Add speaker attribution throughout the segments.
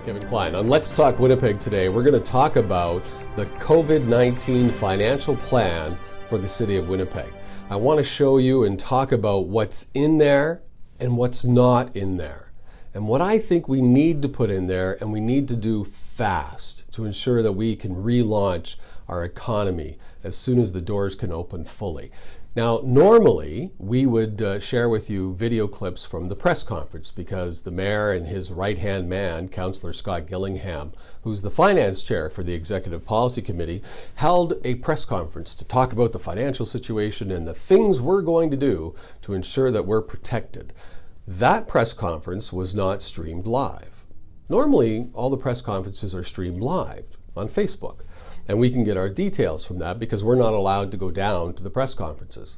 Speaker 1: I'm Kevin Klein. On Let's Talk Winnipeg today, we're going to talk about the COVID-19 financial plan for the City of Winnipeg. I want to show you and talk about what's in there and what's not in there, and what I think we need to put in there and we need to do fast to ensure that we can relaunch our economy as soon as the doors can open fully. Now, normally we would share with you video clips from the press conference because the mayor and his right-hand man, Councillor Scott Gillingham, who's the finance chair for the Executive Policy Committee, held a press conference to talk about the financial situation and the things we're going to do to ensure that we're protected. That press conference was not streamed live. Normally, all the press conferences are streamed live on Facebook. And we can get our details from that because we're not allowed to go down to the press conferences.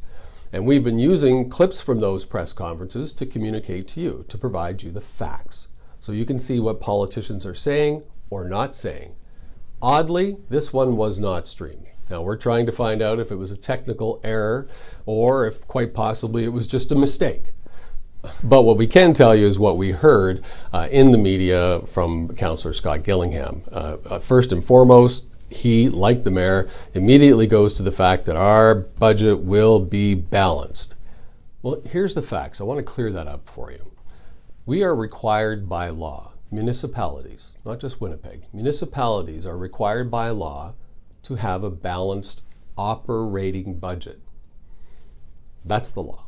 Speaker 1: And we've been using clips from those press conferences to communicate to you, to provide you the facts, so you can see what politicians are saying or not saying. Oddly, this one was not streamed. Now, we're trying to find out if it was a technical error or if quite possibly it was just a mistake. But what we can tell you is what we heard in the media from Councillor Scott Gillingham. First and foremost, he, like the mayor, immediately goes to the fact that our budget will be balanced. Well, here's the facts. I want to clear that up for you. We are required by law, municipalities, not just Winnipeg, municipalities are required by law to have a balanced operating budget. That's the law.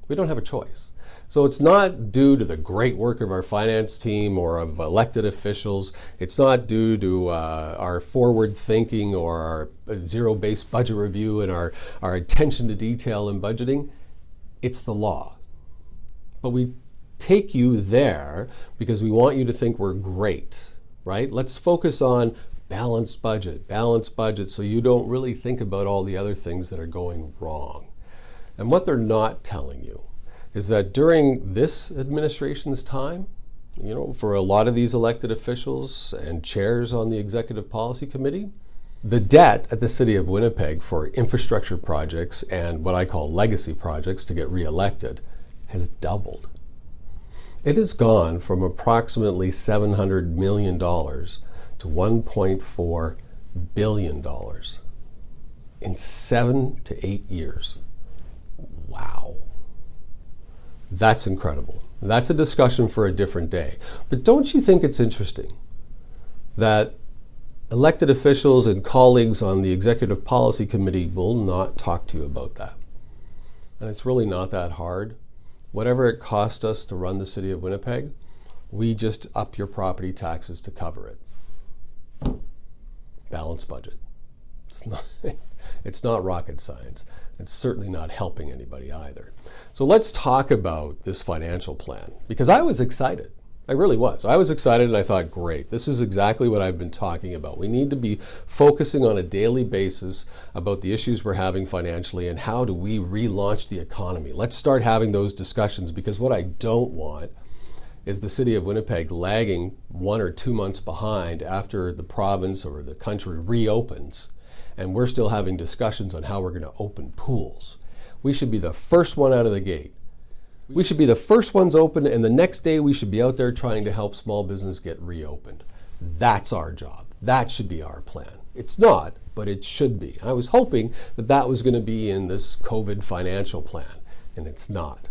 Speaker 1: We don't have a choice. So it's not due to the great work of our finance team or of elected officials. It's not due to our forward thinking or our zero-based budget review and our attention to detail in budgeting. It's the law. But we take you there because we want you to think we're great, right? Let's focus on balanced budget, so you don't really think about all the other things that are going wrong. And what they're not telling you is that during this administration's time, for a lot of these elected officials and chairs on the Executive Policy Committee, the debt at the City of Winnipeg for infrastructure projects and what I call legacy projects to get reelected has doubled. It has gone from approximately $700 million to $1.4 billion in 7 to 8 years. Wow. That's incredible. That's a discussion for a different day. But don't you think it's interesting that elected officials and colleagues on the Executive Policy Committee will not talk to you about that? And it's really not that hard. Whatever it cost us to run the City of Winnipeg, we just up your property taxes to cover it. Balanced budget. It's not rocket science. It's certainly not helping anybody either. So let's talk about this financial plan, because I was excited. I really was. I was excited and I thought, great, this is exactly what I've been talking about. We need to be focusing on a daily basis about the issues we're having financially and how do we relaunch the economy. Let's start having those discussions, because what I don't want is the City of Winnipeg lagging 1 or 2 months behind after the province or the country reopens, and we're still having discussions on how we're going to open pools. We should be the first one out of the gate. We should be the first ones open, and the next day we should be out there trying to help small business get reopened. That's our job. That should be our plan. It's not, but it should be. I was hoping that that was going to be in this COVID financial plan, and it's not.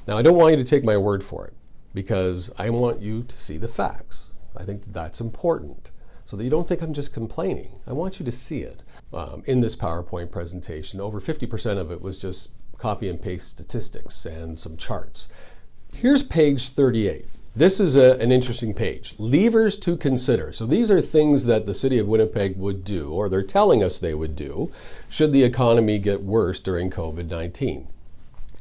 Speaker 1: Now, I don't want you to take my word for it, because I want you to see the facts. I think that that's important, so that you don't think I'm just complaining. I want you to see it. In this PowerPoint presentation, over 50% of it was just copy and paste statistics and some charts. Here's page 38. This is an interesting page. Levers to consider. So these are things that the City of Winnipeg would do, or they're telling us they would do, should the economy get worse during COVID-19.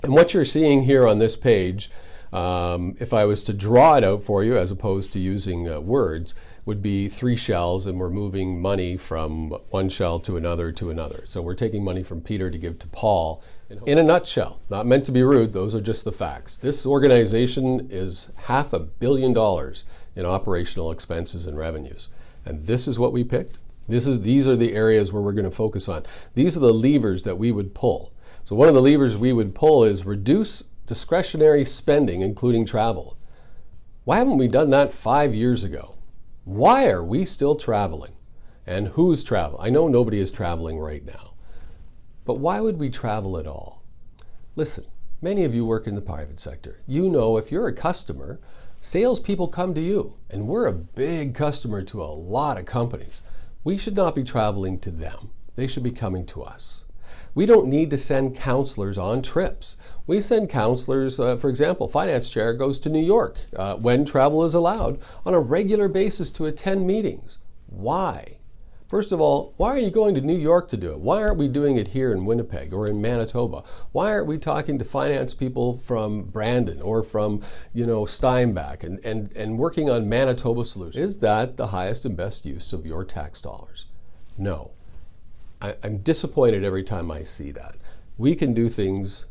Speaker 1: And what you're seeing here on this page, if I was to draw it out for you as opposed to using words, would be 3 shells, and we're moving money from one shell to another to another. So we're taking money from Peter to give to Paul. In a nutshell, not meant to be rude, those are just the facts. This organization is $500 million in operational expenses and revenues. And this is what we picked. These are the areas where we're going to focus on. These are the levers that we would pull. So one of the levers we would pull is reduce discretionary spending, including travel. Why haven't we done that 5 years ago? Why are we still traveling? And who's traveling? I know nobody is traveling right now. But why would we travel at all? Listen, many of you work in the private sector. You know if you're a customer, salespeople come to you, and we're a big customer to a lot of companies. We should not be traveling to them. They should be coming to us. We don't need to send counselors on trips. We send counselors, for example, finance chair goes to New York when travel is allowed on a regular basis to attend meetings. Why? First of all, why are you going to New York to do it? Why aren't we doing it here in Winnipeg or in Manitoba? Why aren't we talking to finance people from Brandon or from, Steinbach and working on Manitoba solutions? Is that the highest and best use of your tax dollars? No. I'm disappointed every time I see that. We can do things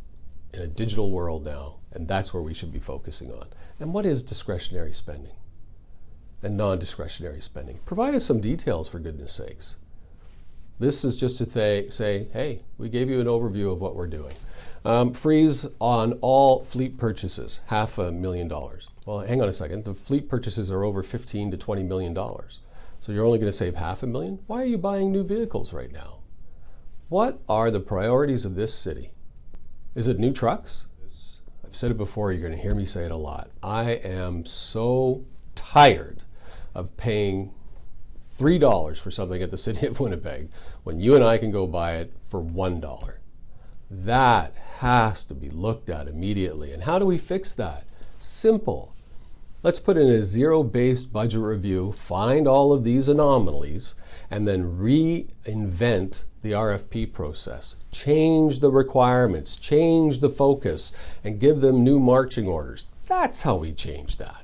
Speaker 1: in a digital world now, and that's where we should be focusing on. And what is discretionary spending and non-discretionary spending? Provide us some details, for goodness sakes. This is just to say, hey, we gave you an overview of what we're doing. Freeze on all fleet purchases, $500,000. Well, hang on a second. The fleet purchases are over $15 to $20 million. So you're only going to save $500,000? Why are you buying new vehicles right now? What are the priorities of this city? Is it new trucks? I've said it before, you're going to hear me say it a lot. I am so tired of paying $3 for something at the City of Winnipeg when you and I can go buy it for $1. That has to be looked at immediately. And how do we fix that? Simple. Let's put in a zero-based budget review, find all of these anomalies, and then reinvent the RFP process. Change the requirements, change the focus, and give them new marching orders. That's how we change that.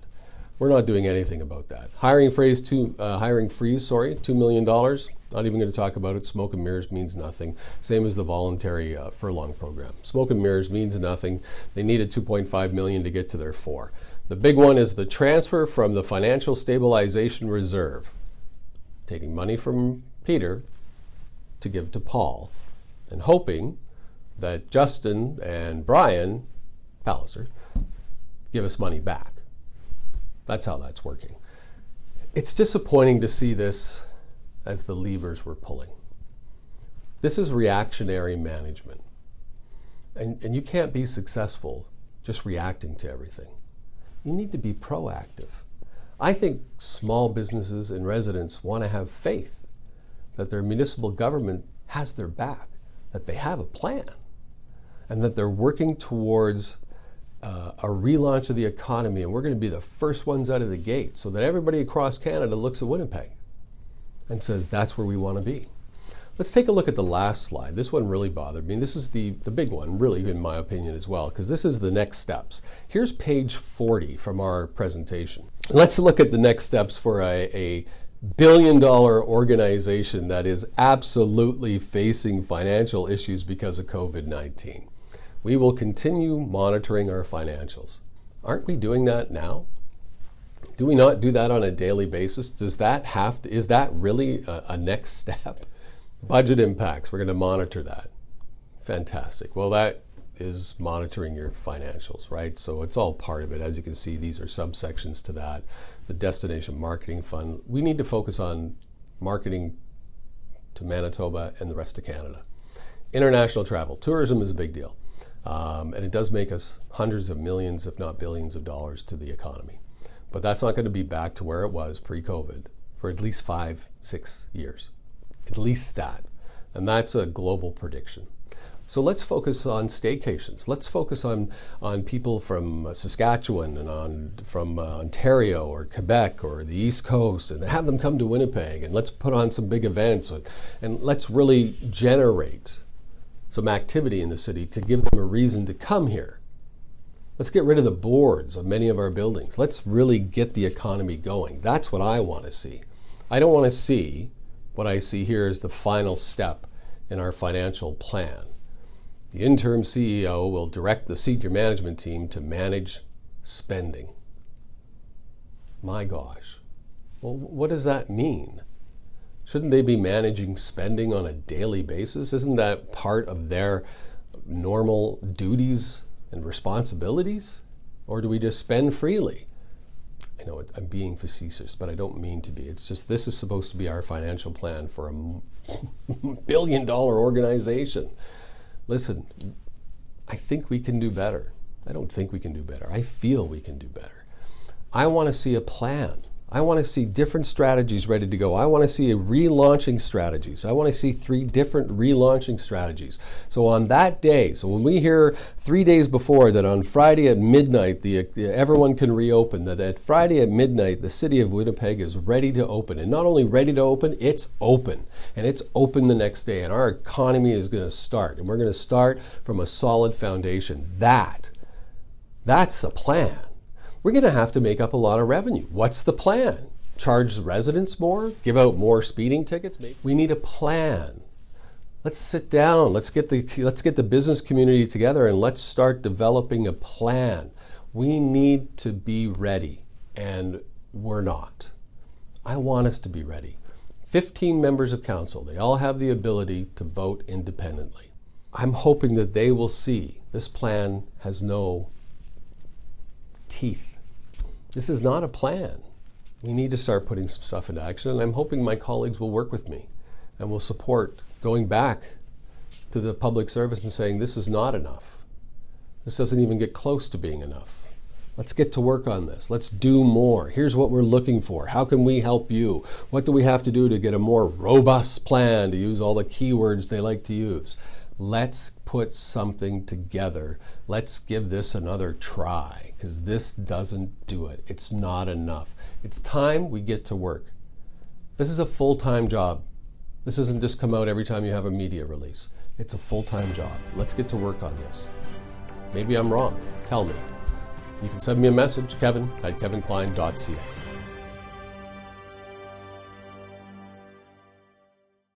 Speaker 1: We're not doing anything about that. Hiring freeze, $2 million. Not even going to talk about it. Smoke and mirrors means nothing. Same as the voluntary furlong program. Smoke and mirrors means nothing. They needed $2.5 million to get to their $4 million. The big one is the transfer from the Financial Stabilization Reserve, taking money from Peter to give to Paul, and hoping that Justin and Brian Palliser give us money back. That's how that's working. It's disappointing to see this as the levers we're pulling. This is reactionary management. And you can't be successful just reacting to everything. You need to be proactive. I think small businesses and residents want to have faith that their municipal government has their back, that they have a plan, and that they're working towards a relaunch of the economy, and we're going to be the first ones out of the gate so that everybody across Canada looks at Winnipeg and says that's where we want to be. Let's take a look at the last slide. This one really bothered me. This is the big one, really, in my opinion as well, because this is the next steps. Here's page 40 from our presentation. Let's look at the next steps for a billion-dollar organization that is absolutely facing financial issues because of COVID-19. We will continue monitoring our financials. Aren't we doing that now? Do we not do that on a daily basis? Is that really a next step? Budget impacts, we're going to monitor that. Fantastic. Well, that is monitoring your financials, right? So it's all part of it. As you can see, these are subsections to that. The Destination Marketing Fund. We need to focus on marketing to Manitoba and the rest of Canada. International travel. Tourism is a big deal. And it does make us hundreds of millions, if not billions of dollars to the economy. But that's not going to be back to where it was pre-COVID for at least 5-6 years. At least that. And that's a global prediction. So let's focus on staycations. Let's focus on people from Saskatchewan and from Ontario or Quebec or the East Coast, and have them come to Winnipeg, and let's put on some big events, and let's really generate some activity in the city to give them a reason to come here. Let's get rid of the boards of many of our buildings. Let's really get the economy going. That's what I want to see. I don't want to see what I see here is the final step in our financial plan. The interim CEO will direct the senior management team to manage spending. My gosh. Well, what does that mean? Shouldn't they be managing spending on a daily basis? Isn't that part of their normal duties and responsibilities? Or do we just spend freely? I know I'm being facetious, but I don't mean to be. It's just this is supposed to be our financial plan for a $1 billion organization. Listen, I think we can do better. I don't think we can do better. I feel we can do better. I want to see a plan. I want to see different strategies ready to go. I want to see relaunching strategies. I want to see 3 different relaunching strategies. So on that day, so when we hear 3 days before that on Friday at midnight, everyone can reopen, that Friday at midnight, the City of Winnipeg is ready to open. And not only ready to open, it's open. And it's open the next day. And our economy is going to start. And we're going to start from a solid foundation. That's a plan. We're going to have to make up a lot of revenue. What's the plan? Charge residents more? Give out more speeding tickets? We need a plan. Let's sit down. Let's get the business community together and let's start developing a plan. We need to be ready, and we're not. I want us to be ready. 15 members of council. They all have the ability to vote independently. I'm hoping that they will see this plan has no teeth. This is not a plan. We need to start putting some stuff into action, and I'm hoping my colleagues will work with me and will support going back to the public service and saying this is not enough. This doesn't even get close to being enough. Let's get to work on this. Let's do more. Here's what we're looking for. How can we help you? What do we have to do to get a more robust plan, to use all the keywords they like to use? Let's put something together. Let's give this another try, because this doesn't do it. It's not enough. It's time we get to work. This is a full-time job. This doesn't just come out every time you have a media release. It's a full-time job. Let's get to work on this. Maybe I'm wrong. Tell me. You can send me a message, kevin@kevinklein.ca.